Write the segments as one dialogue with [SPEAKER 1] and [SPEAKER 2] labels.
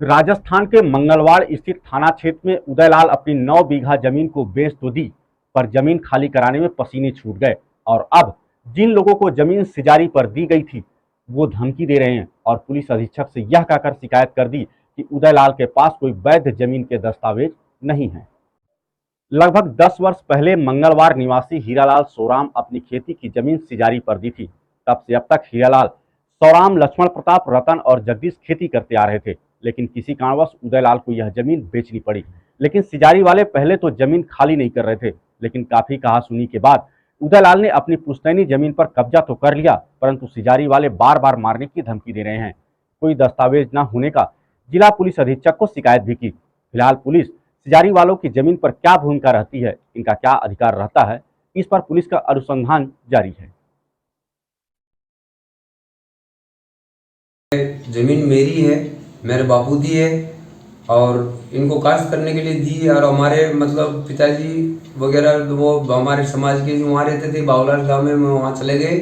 [SPEAKER 1] राजस्थान के मंगलवाड़ स्थित थाना क्षेत्र में उदयलाल अपनी 9 बीघा जमीन को बेच तो दी, पर जमीन खाली कराने में पसीने छूट गए और अब जिन लोगों को जमीन सिजारी पर दी गई थी वो धमकी दे रहे हैं और पुलिस अधीक्षक से यह कहकर शिकायत कर दी कि उदयलाल के पास कोई वैध जमीन के दस्तावेज नहीं है। लगभग 10 वर्ष पहले मंगलवार निवासी हीरालाल सोराम अपनी खेती की जमीन सिजारी पर दी थी। तब से अब तक हीरालाल, सोराम, लक्ष्मण प्रताप, रतन और जगदीश खेती करते आ रहे थे, लेकिन किसी कारणवश उदयलाल को यह जमीन बेचनी पड़ी। लेकिन सिजारी वाले पहले तो जमीन खाली नहीं कर रहे थे, लेकिन काफी कहासुनी के बाद उदयलाल ने अपनी पुश्तैनी जमीन पर कब्जा तो कर लिया, परंतु सिजारी वाले बार बार मारने की धमकी दे रहे हैं। कोई दस्तावेज न होने का जिला पुलिस अधीक्षक को शिकायत भी की। फिलहाल पुलिस सिजारी वालों की जमीन पर क्या भूमिका रहती है, इनका क्या अधिकार रहता है, इस पर पुलिस का अनुसंधान जारी है।
[SPEAKER 2] जमीन मेरी है, मेरे बापू दी है और इनको काश्त करने के लिए दी। और हमारे मतलब पिताजी वगैरह वो हमारे समाज के जो वहाँ रहते थे बावलाल गांव में, वहाँ चले गए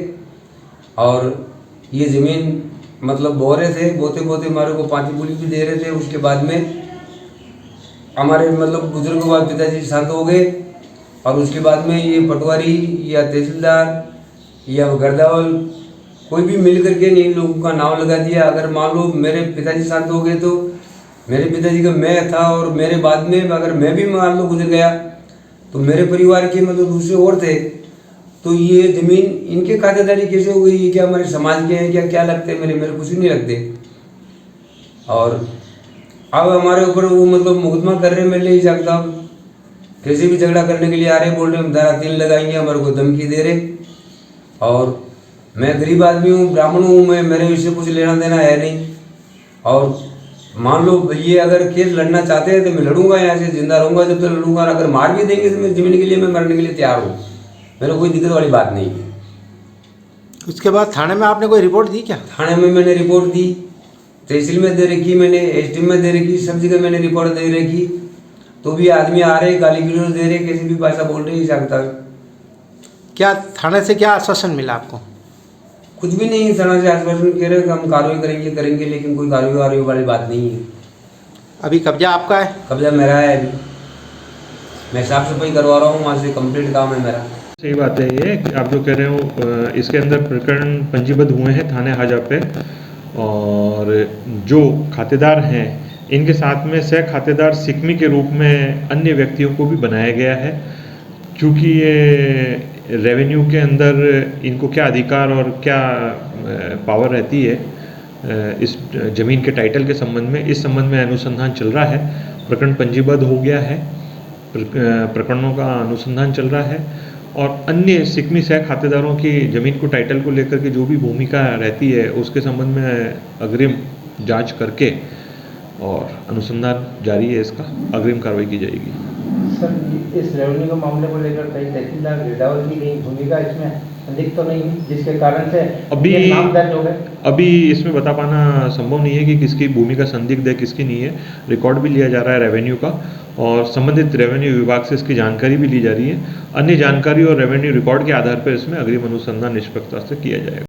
[SPEAKER 2] और ये ज़मीन मतलब बो रहे थे, बोते बोते हमारे को पाँची पुली भी दे रहे थे। उसके बाद में हमारे मतलब बुजुर्ग के बाद पिताजी शांत हो गए और उसके बाद में ये पटवारी या तहसीलदार या गर्दावल कोई भी मिल करके इन लोगों का नाम लगा दिया। अगर मान लो मेरे पिताजी शांत हो गए तो मेरे पिताजी का मैं था और मेरे बाद में अगर मैं भी मान लो गुजर गया तो मेरे परिवार के मतलब दूसरे और थे, तो ये ज़मीन इनके खातेदारी कैसे हो गई? ये क्या हमारे समाज के हैं क्या? क्या लगते हैं मेरे कुछ नहीं लगते। और अब हमारे ऊपर वो मतलब मुकदमा कर रहे, मैं नहीं सकता, कैसे भी झगड़ा करने के लिए आ रहे, बोल रहे हम धारा 3 लगाएंगे, हमारे को धमकी दे रहे। और मैं गरीब आदमी हूँ, ब्राह्मण हूँ, मैं मेरे इससे कुछ लेना देना है नहीं। और मान लो ये अगर केस लड़ना चाहते हैं तो मैं लड़ूंगा, यहाँ से जिंदा रहूंगा जब तक लड़ूंगा। अगर मार भी देंगे तो मैं जमीन के लिए मैं मरने के लिए तैयार हूँ, मेरे कोई दिक्कत वाली बात नहीं है।
[SPEAKER 3] उसके बाद थाने में आपने कोई रिपोर्ट दी क्या?
[SPEAKER 2] थाने में मैंने रिपोर्ट दी, तहसील में दे रखी, मैंने एसडी में दे रखी, सब जगह मैंने रिपोर्ट दे रखी, तो भी आदमी आ रहे गाली गलौज दे रहे, कैसी भी भाषा बोल रहे सकता।
[SPEAKER 3] क्या थाने से क्या आश्वासन मिला आपको?
[SPEAKER 2] कुछ भी नहीं, थाना से आश्वासन कह रहे हम कार्रवाई करेंगे, लेकिन कोई कार्रवाई वाली बात नहीं है।
[SPEAKER 3] अभी कब्जा आपका है?
[SPEAKER 2] कब्जा मेरा है, अभी मैं साफ सफाई करवा रहा हूँ, वहाँ से कंप्लीट काम है मेरा।
[SPEAKER 4] सही बात है ये आप जो कह रहे हो। इसके अंदर प्रकरण पंजीबद्ध हुए हैं थाने हाजा पे, और जो खातेदार हैं इनके साथ में सह खातेदार सिकमी के रूप में अन्य व्यक्तियों को भी बनाया गया है। क्योंकि ये रेवेन्यू के अंदर इनको क्या अधिकार और क्या पावर रहती है इस ज़मीन के टाइटल के संबंध में, इस संबंध में अनुसंधान चल रहा है। प्रकरण पंजीबद्ध हो गया है, प्रकरणों का अनुसंधान चल रहा है और अन्य सिकमी सह खातेदारों की ज़मीन को टाइटल को लेकर के जो भी भूमिका रहती है उसके संबंध में अग्रिम जांच करके और अनुसंधान जारी है, इसका अग्रिम कार्रवाई की जाएगी।
[SPEAKER 5] सर, इस रेवेन्यू के मामले को लेकर कई तहसीलदार गिरदावल की कहीं भूमिका इसमें अधिक तो नहीं है, जिसके कारण से
[SPEAKER 4] अभी
[SPEAKER 5] नाम दर्ज हो गए?
[SPEAKER 4] अभी इसमें बता पाना संभव नहीं है कि किसकी भूमिका संदिग्ध है किसकी नहीं है। रिकॉर्ड भी लिया जा रहा है रेवेन्यू का और संबंधित रेवेन्यू विभाग से इसकी जानकारी भी ली जा रही है। अन्य जानकारी और रेवेन्यू रिकॉर्ड के आधार पर इसमें अग्रिम अनुसंधान निष्पक्षता से किया जाएगा।